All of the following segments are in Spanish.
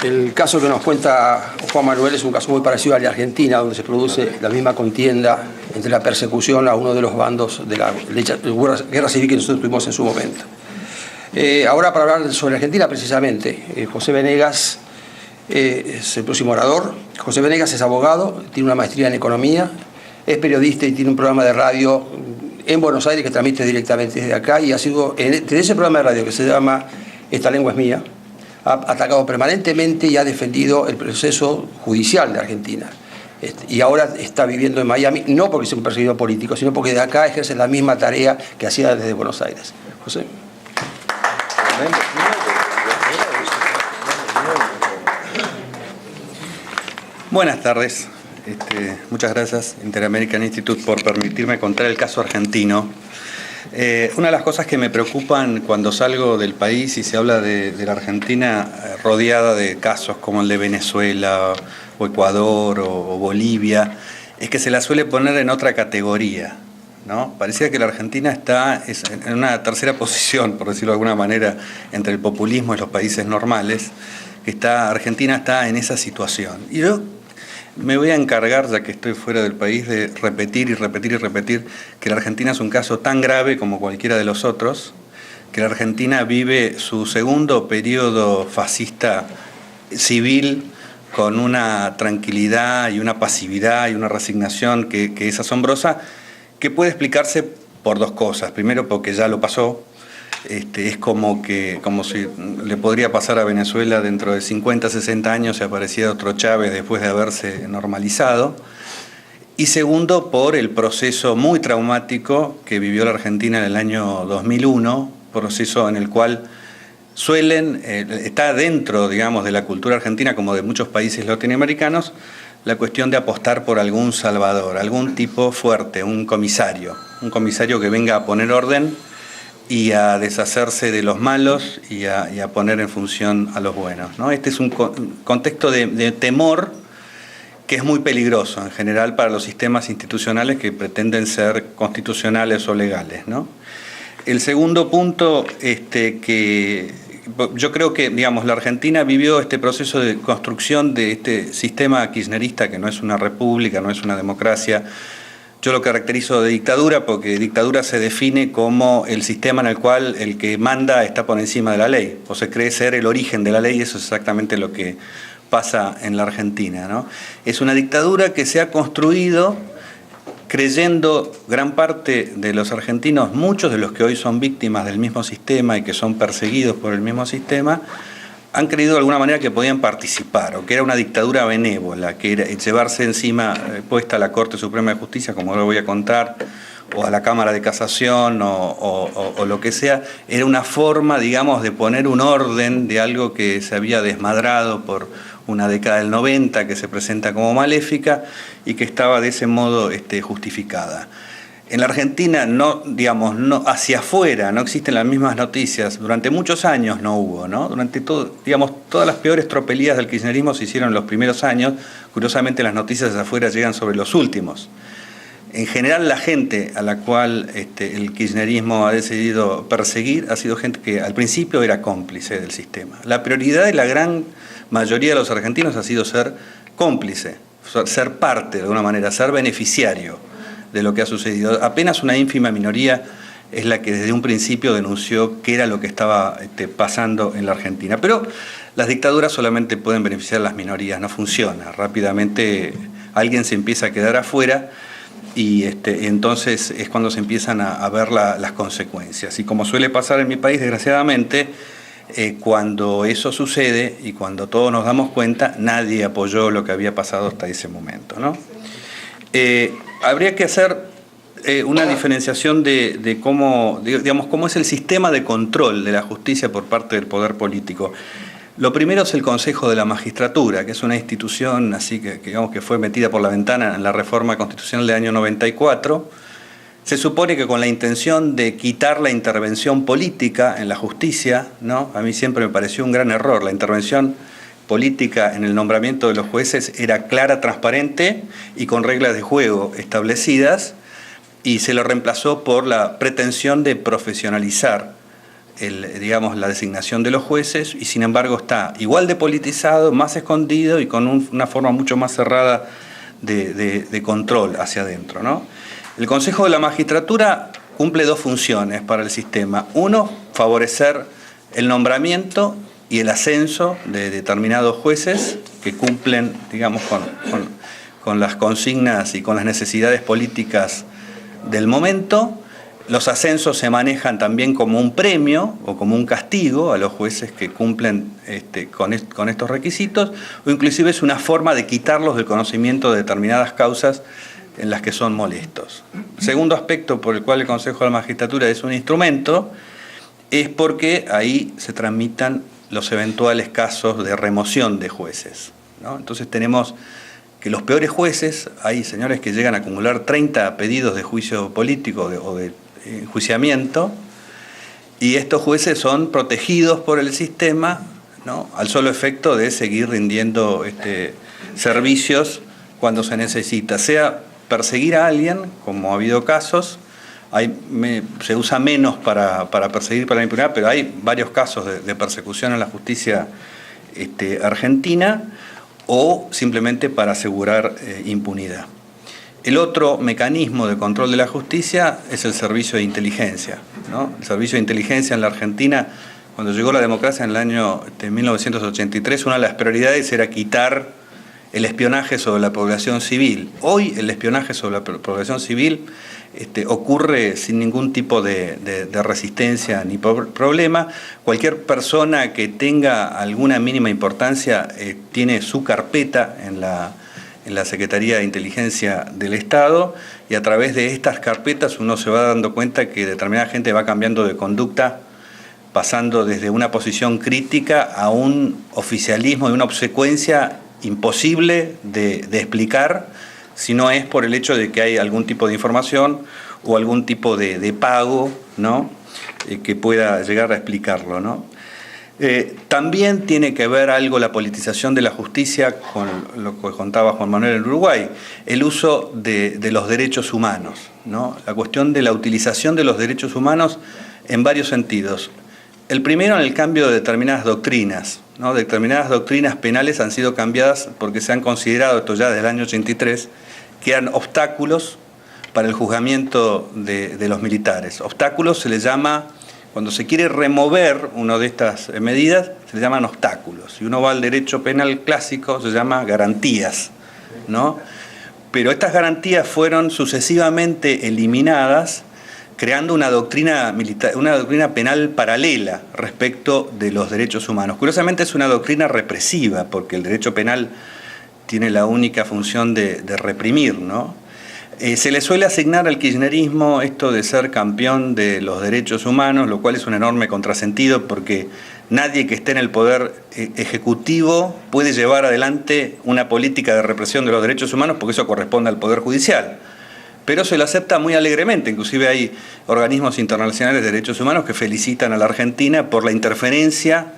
El caso que nos cuenta Juan Manuel es un caso muy parecido al de Argentina, donde se produce la misma contienda entre la persecución a uno de los bandos de la guerra civil que nosotros tuvimos en su momento. Ahora, para hablar sobre Argentina, precisamente, José Venegas es el próximo orador. José Venegas es abogado, tiene una maestría en economía, es periodista y tiene un programa de radio en Buenos Aires que transmite directamente desde acá, y ha sido, desde ese programa de radio que se llama Esta lengua es mía, ha atacado permanentemente y ha defendido el proceso judicial de Argentina. Y ahora está viviendo en Miami, no porque sea un perseguido político, sino porque de acá ejerce la misma tarea que hacía desde Buenos Aires. José. Buenas tardes. Muchas gracias, Interamerican Institute, por permitirme contar el caso argentino. Una de las cosas que me preocupan cuando salgo del país y se habla de la Argentina rodeada de casos como el de Venezuela o Ecuador o Bolivia, es que se la suele poner en otra categoría, ¿no? Parecía que la Argentina está en una tercera posición, por decirlo de alguna manera, entre el populismo y los países normales, Argentina está en esa situación. Y yo me voy a encargar, ya que estoy fuera del país, de repetir y repetir y repetir que la Argentina es un caso tan grave como cualquiera de los otros, que la Argentina vive su segundo periodo fascista civil con una tranquilidad y una pasividad y una resignación que es asombrosa, que puede explicarse por dos cosas. Primero, porque ya lo pasó. Es como si le podría pasar a Venezuela dentro de 50, 60 años si apareciera otro Chávez después de haberse normalizado. Y segundo, por el proceso muy traumático que vivió la Argentina en el año 2001, proceso en el cual está dentro, digamos, de la cultura argentina, como de muchos países latinoamericanos, la cuestión de apostar por algún salvador, algún tipo fuerte, un comisario que venga a poner orden y a deshacerse de los malos y a poner en función a los buenos, ¿no? Este es un contexto de temor que es muy peligroso en general para los sistemas institucionales que pretenden ser constitucionales o legales, ¿no? El segundo punto, que yo creo que, digamos, la Argentina vivió este proceso de construcción de este sistema kirchnerista que no es una república, no es una democracia. Yo lo caracterizo de dictadura porque dictadura se define como el sistema en el cual el que manda está por encima de la ley, o se cree ser el origen de la ley, y eso es exactamente lo que pasa en la Argentina, ¿no? Es una dictadura que se ha construido creyendo gran parte de los argentinos, muchos de los que hoy son víctimas del mismo sistema y que son perseguidos por el mismo sistema, han creído de alguna manera que podían participar, o que era una dictadura benévola, que era llevarse encima puesta a la Corte Suprema de Justicia, como lo voy a contar, o a la Cámara de Casación, o lo que sea, era una forma, digamos, de poner un orden de algo que se había desmadrado por una década del 90, que se presenta como maléfica y que estaba de ese modo justificada. En la Argentina, no hacia afuera no existen las mismas noticias. Durante muchos años no hubo, ¿no? Durante todas las peores tropelías del kirchnerismo se hicieron en los primeros años. Curiosamente, las noticias hacia afuera llegan sobre los últimos. En general, la gente a la cual el kirchnerismo ha decidido perseguir ha sido gente que al principio era cómplice del sistema. La prioridad de la gran mayoría de los argentinos ha sido ser cómplice, ser parte de alguna manera, ser beneficiario de lo que ha sucedido. Apenas una ínfima minoría es la que desde un principio denunció qué era lo que estaba pasando en la Argentina. Pero las dictaduras solamente pueden beneficiar a las minorías, no funciona. Rápidamente alguien se empieza a quedar afuera y entonces es cuando se empiezan a ver las consecuencias. Y como suele pasar en mi país, desgraciadamente, cuando eso sucede y cuando todos nos damos cuenta, nadie apoyó lo que había pasado hasta ese momento, ¿no? Habría que hacer una diferenciación de cómo es el sistema de control de la justicia por parte del poder político. Lo primero es el Consejo de la Magistratura, que es una institución así que fue metida por la ventana en la reforma constitucional del año 94. Se supone que con la intención de quitar la intervención política en la justicia, ¿no? A mí siempre me pareció un gran error. La intervención política en el nombramiento de los jueces era clara, transparente y con reglas de juego establecidas, y se lo reemplazó por la pretensión de profesionalizar digamos, la designación de los jueces, y sin embargo está igual de politizado, más escondido y con una forma mucho más cerrada de control hacia adentro, ¿no? El Consejo de la Magistratura cumple dos funciones para el sistema. Uno, favorecer el nombramiento y el ascenso de determinados jueces que cumplen, digamos, con las consignas y con las necesidades políticas del momento. Los ascensos se manejan también como un premio o como un castigo a los jueces que cumplen con estos requisitos, o inclusive es una forma de quitarlos del conocimiento de determinadas causas en las que son molestos. El segundo aspecto por el cual el Consejo de la Magistratura es un instrumento es porque ahí se tramitan los eventuales casos de remoción de jueces, ¿no? Entonces tenemos que los peores jueces, hay señores que llegan a acumular 30 pedidos de juicio político o de enjuiciamiento, y estos jueces son protegidos por el sistema, ¿no?, al solo efecto de seguir rindiendo servicios cuando se necesita, sea perseguir a alguien, como ha habido casos. Se usa menos para perseguir para la impunidad, pero hay varios casos de persecución en la justicia argentina, o simplemente para asegurar impunidad. El otro mecanismo de control de la justicia es el servicio de inteligencia, ¿no? El servicio de inteligencia en la Argentina, cuando llegó la democracia en el año 1983, una de las prioridades era quitar el espionaje sobre la población civil. Hoy el espionaje sobre la población civil ocurre sin ningún tipo de resistencia ni problema. Cualquier persona que tenga alguna mínima importancia tiene su carpeta en la Secretaría de Inteligencia del Estado, y a través de estas carpetas uno se va dando cuenta que determinada gente va cambiando de conducta, pasando desde una posición crítica a un oficialismo y una obsecuencia imposible de explicar, si no es por el hecho de que hay algún tipo de información o algún tipo de pago, ¿no?, que pueda llegar a explicarlo, ¿no? También tiene que ver algo la politización de la justicia con lo que contaba Juan Manuel en Uruguay, el uso de los derechos humanos, ¿no? La cuestión de la utilización de los derechos humanos en varios sentidos. El primero, en el cambio de determinadas doctrinas, ¿no? Determinadas doctrinas penales han sido cambiadas porque se han considerado, esto ya desde el año 83, que eran obstáculos para el juzgamiento de los militares. Obstáculos se les llama, cuando se quiere remover una de estas medidas, se les llaman obstáculos. Si uno va al derecho penal clásico, se llama garantías, ¿no? Pero estas garantías fueron sucesivamente eliminadas, creando una doctrina militar, una doctrina penal paralela respecto de los derechos humanos. Curiosamente es una doctrina represiva, porque el derecho penal tiene la única función de reprimir, ¿no? Se le suele asignar al kirchnerismo esto de ser campeón de los derechos humanos, lo cual es un enorme contrasentido, porque nadie que esté en el poder ejecutivo puede llevar adelante una política de represión de los derechos humanos, porque eso corresponde al Poder Judicial. Pero se lo acepta muy alegremente. Inclusive hay organismos internacionales de derechos humanos que felicitan a la Argentina por la interferencia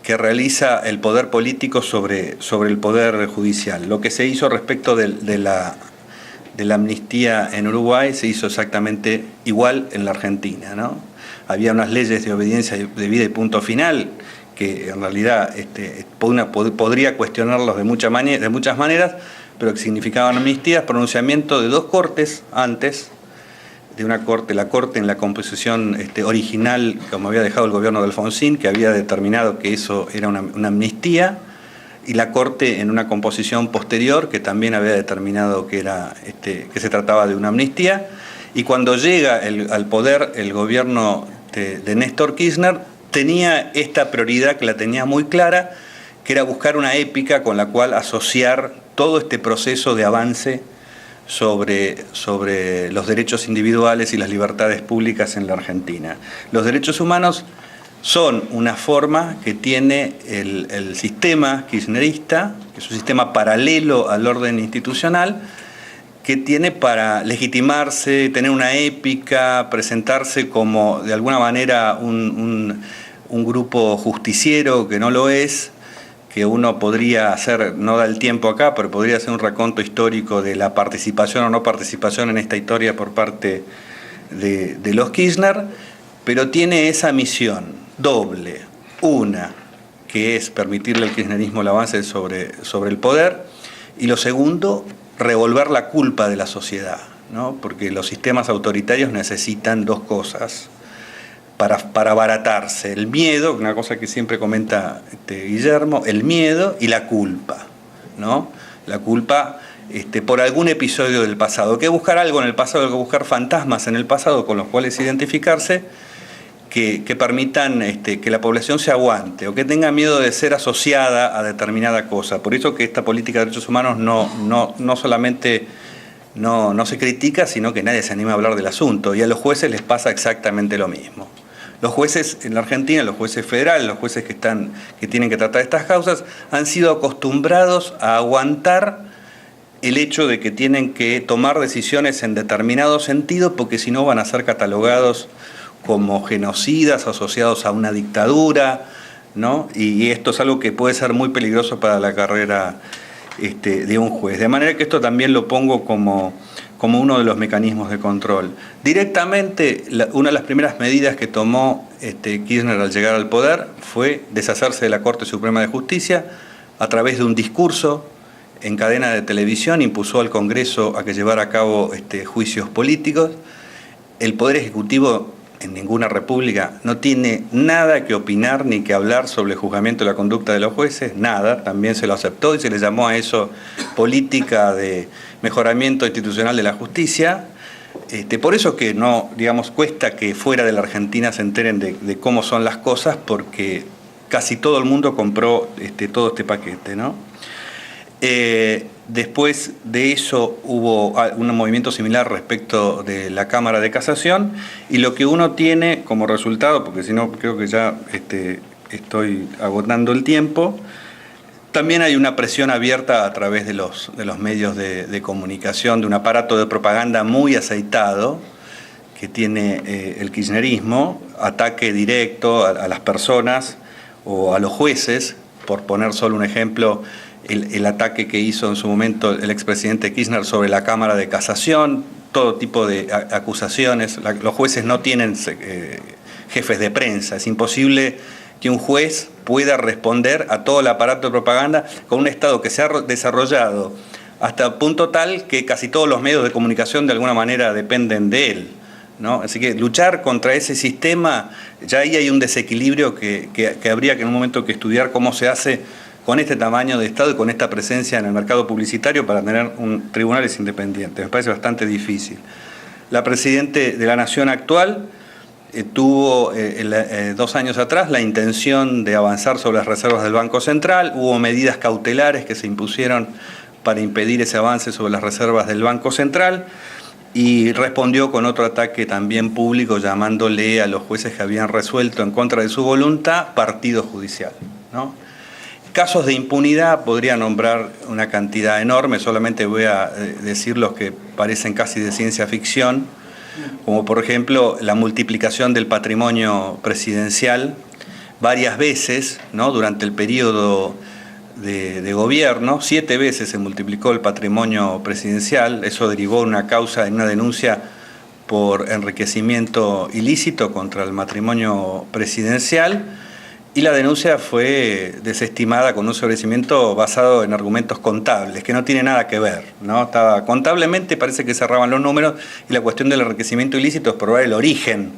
que realiza el poder político sobre el poder judicial. Lo que se hizo respecto de la amnistía en Uruguay se hizo exactamente igual en la Argentina, ¿no? Había unas leyes de obediencia debida y punto final que en realidad podría cuestionarlos de muchas maneras, pero que significaban amnistías, pronunciamiento de dos cortes antes, de una corte, la corte en la composición original, como había dejado el gobierno de Alfonsín, que había determinado que eso era una amnistía, y la corte en una composición posterior, que también había determinado que se trataba de una amnistía. Y cuando llega al poder el gobierno de Néstor Kirchner, tenía esta prioridad que la tenía muy clara, que era buscar una épica con la cual asociar todo este proceso de avance sobre los derechos individuales y las libertades públicas en la Argentina. Los derechos humanos son una forma que tiene el sistema kirchnerista, que es un sistema paralelo al orden institucional, que tiene para legitimarse, tener una épica, presentarse como de alguna manera un grupo justiciero que no lo es, que uno podría hacer, no da el tiempo acá, pero podría hacer un raconto histórico de la participación o no participación en esta historia por parte de los Kirchner, pero tiene esa misión doble. Una, que es permitirle al kirchnerismo el avance sobre el poder, y lo segundo, revolver la culpa de la sociedad, ¿no? Porque los sistemas autoritarios necesitan dos cosas para abaratarse: el miedo, una cosa que siempre comenta Guillermo, el miedo y la culpa, ¿no? La culpa por algún episodio del pasado. Hay que buscar algo en el pasado, hay que buscar fantasmas en el pasado con los cuales identificarse, que permitan que la población se aguante o que tenga miedo de ser asociada a determinada cosa. Por eso que esta política de derechos humanos no solamente no se critica, sino que nadie se anima a hablar del asunto. Y a los jueces les pasa exactamente lo mismo. Los jueces en la Argentina, los jueces federales, los jueces que tienen que tratar estas causas, han sido acostumbrados a aguantar el hecho de que tienen que tomar decisiones en determinado sentido, porque si no van a ser catalogados como genocidas asociados a una dictadura, ¿no? Y esto es algo que puede ser muy peligroso para la carrera de un juez. De manera que esto también lo pongo como uno de los mecanismos de control. Directamente, una de las primeras medidas que tomó Kirchner al llegar al poder fue deshacerse de la Corte Suprema de Justicia. A través de un discurso en cadena de televisión impulsó al Congreso a que llevara a cabo juicios políticos. El Poder Ejecutivo en ninguna república no tiene nada que opinar ni que hablar sobre el juzgamiento de la conducta de los jueces, nada. También se lo aceptó y se le llamó a eso política de mejoramiento institucional de la justicia. Por eso que cuesta que fuera de la Argentina se enteren de cómo son las cosas, porque casi todo el mundo compró todo este paquete, ¿no? Después de eso hubo un movimiento similar respecto de la Cámara de Casación, y lo que uno tiene como resultado, porque si no creo que ya estoy agotando el tiempo, también hay una presión abierta a través de los medios de comunicación, de un aparato de propaganda muy aceitado que tiene el kirchnerismo, ataque directo a las personas o a los jueces. Por poner solo un ejemplo, el ataque que hizo en su momento el expresidente Kirchner sobre la Cámara de Casación, todo tipo de acusaciones. Los jueces no tienen jefes de prensa, es imposible que un juez pueda responder a todo el aparato de propaganda con un Estado que se ha desarrollado hasta punto tal que casi todos los medios de comunicación de alguna manera dependen de él, ¿no? Así que luchar contra ese sistema, ya ahí hay un desequilibrio que habría que en un momento que estudiar cómo se hace con este tamaño de Estado y con esta presencia en el mercado publicitario para tener tribunales independientes. Me parece bastante difícil. La Presidenta de la Nación actual tuvo 2 años atrás la intención de avanzar sobre las reservas del Banco Central. Hubo medidas cautelares que se impusieron para impedir ese avance sobre las reservas del Banco Central, y respondió con otro ataque también público, llamándole a los jueces que habían resuelto en contra de su voluntad partido judicial, ¿no? Casos de impunidad podría nombrar una cantidad enorme, solamente voy a decir los que parecen casi de ciencia ficción, como por ejemplo la multiplicación del patrimonio presidencial varias veces, ¿no? Durante el periodo de gobierno. 7 veces se multiplicó el patrimonio presidencial. Eso derivó en una denuncia por enriquecimiento ilícito contra el patrimonio presidencial, y la denuncia fue desestimada con un sobreseimiento basado en argumentos contables, que no tiene nada que ver, ¿no? Contablemente parece que cerraban los números, y la cuestión del enriquecimiento ilícito es probar el origen,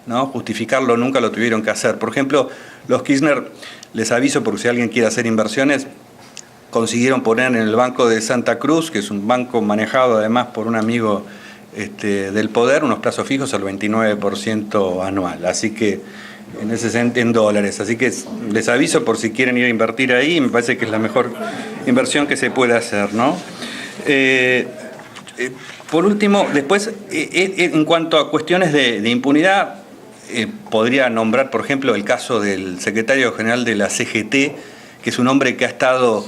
¿no? Justificarlo nunca lo tuvieron que hacer. Por ejemplo, los Kirchner, les aviso porque si alguien quiere hacer inversiones, consiguieron poner en el Banco de Santa Cruz, que es un banco manejado además por un amigo del poder, unos plazos fijos al 29% anual. Así que en dólares. Así que les aviso por si quieren ir a invertir ahí, me parece que es la mejor inversión que se puede hacer, ¿no? Por último, después, en cuanto a cuestiones de impunidad, podría nombrar, por ejemplo, el caso del secretario general de la CGT, que es un hombre que ha estado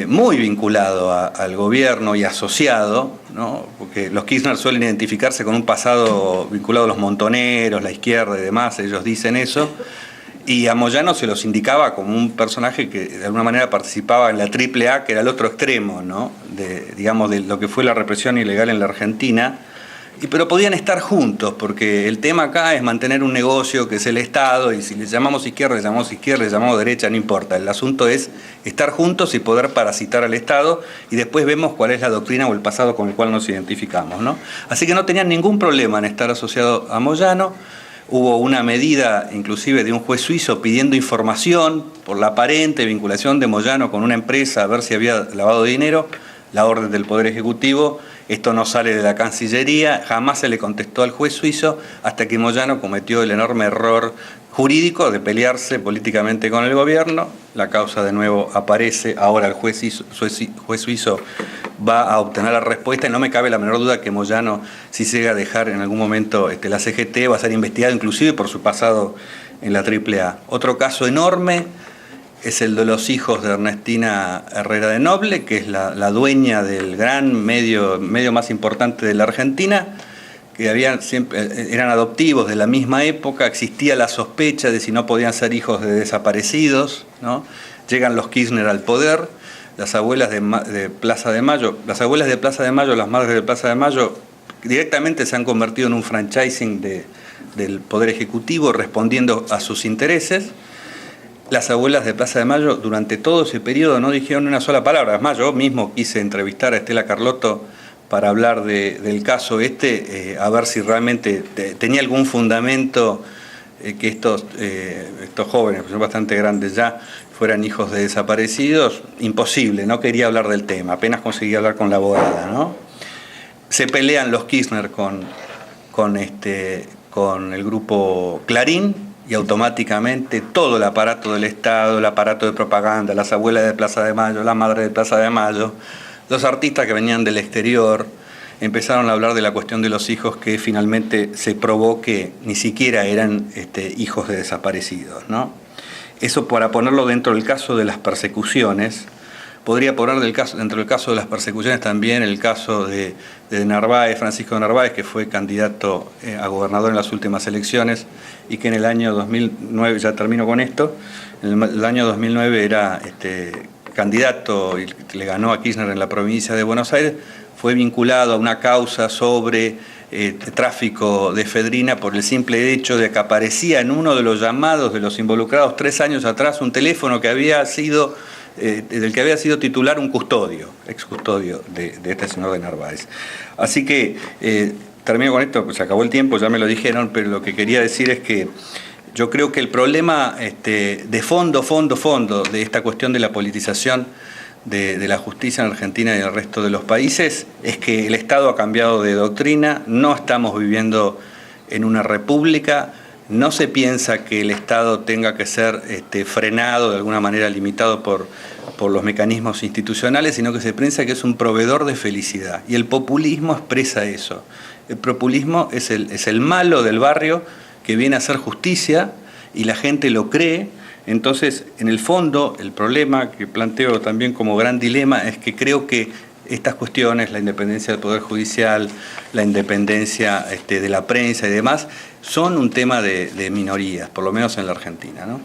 muy vinculado al gobierno y asociado, ¿no? Porque los Kirchner suelen identificarse con un pasado vinculado a los montoneros, la izquierda y demás, ellos dicen eso, y a Moyano se los indicaba como un personaje que de alguna manera participaba en la AAA, que era el otro extremo, ¿no? de lo que fue la represión ilegal en la Argentina, Pero podían estar juntos, porque el tema acá es mantener un negocio que es el Estado, y si le llamamos izquierda, le llamamos derecha, no importa. El asunto es estar juntos y poder parasitar al Estado, y después vemos cuál es la doctrina o el pasado con el cual nos identificamos, ¿no? Así que no tenían ningún problema en estar asociado a Moyano. Hubo una medida, inclusive, de un juez suizo pidiendo información por la aparente vinculación de Moyano con una empresa, a ver si había lavado de dinero, la orden del Poder Ejecutivo. Esto no sale de la Cancillería, jamás se le contestó al juez suizo hasta que Moyano cometió el enorme error jurídico de pelearse políticamente con el gobierno. La causa de nuevo aparece, ahora el juez suizo va a obtener la respuesta y no me cabe la menor duda que Moyano, si se llega a dejar en algún momento la CGT, va a ser investigado inclusive por su pasado en la AAA. Otro caso enorme es el de los hijos de Ernestina Herrera de Noble, que es la dueña del gran medio más importante de la Argentina, que eran adoptivos de la misma época, existía la sospecha de si no podían ser hijos de desaparecidos, ¿no? Llegan los Kirchner al poder, las abuelas de Plaza de Mayo, las madres de Plaza de Mayo, directamente se han convertido en un franchising del Poder Ejecutivo respondiendo a sus intereses. Las abuelas de Plaza de Mayo durante todo ese periodo no dijeron una sola palabra. Es más, yo mismo quise entrevistar a Estela Carlotto para hablar del caso a ver si realmente tenía algún fundamento que estos jóvenes, que son bastante grandes ya, fueran hijos de desaparecidos. Imposible, no quería hablar del tema, apenas conseguí hablar con la abogada, ¿no? Se pelean los Kirchner con el grupo Clarín, y automáticamente todo el aparato del Estado, el aparato de propaganda, las abuelas de Plaza de Mayo, las madres de Plaza de Mayo, los artistas que venían del exterior, empezaron a hablar de la cuestión de los hijos, que finalmente se probó que ni siquiera eran hijos de desaparecidos, ¿no? Eso para ponerlo dentro del caso de las persecuciones. Podría poner dentro del caso de las persecuciones también el caso de Narváez, Francisco Narváez, que fue candidato a gobernador en las últimas elecciones y que en el año 2009, ya termino con esto, en el año 2009 era candidato y le ganó a Kirchner en la provincia de Buenos Aires. Fue vinculado a una causa sobre tráfico de efedrina por el simple hecho de que aparecía en uno de los llamados de los involucrados 3 años atrás un teléfono que había sido del que había sido titular un custodio, ex custodio de este señor de Narváez. Así que termino con esto, pues se acabó el tiempo, ya me lo dijeron, pero lo que quería decir es que yo creo que el problema de fondo de esta cuestión de la politización de la justicia en Argentina y en el resto de los países es que el Estado ha cambiado de doctrina, no estamos viviendo en una república. No se piensa que el Estado tenga que ser frenado, de alguna manera limitado por los mecanismos institucionales, sino que se piensa que es un proveedor de felicidad. Y el populismo expresa eso. El populismo es el malo del barrio que viene a hacer justicia y la gente lo cree. Entonces, en el fondo, el problema que planteo también como gran dilema es que creo que estas cuestiones, la independencia del Poder Judicial, la independencia de la prensa y demás, son un tema de minorías, por lo menos en la Argentina, ¿no?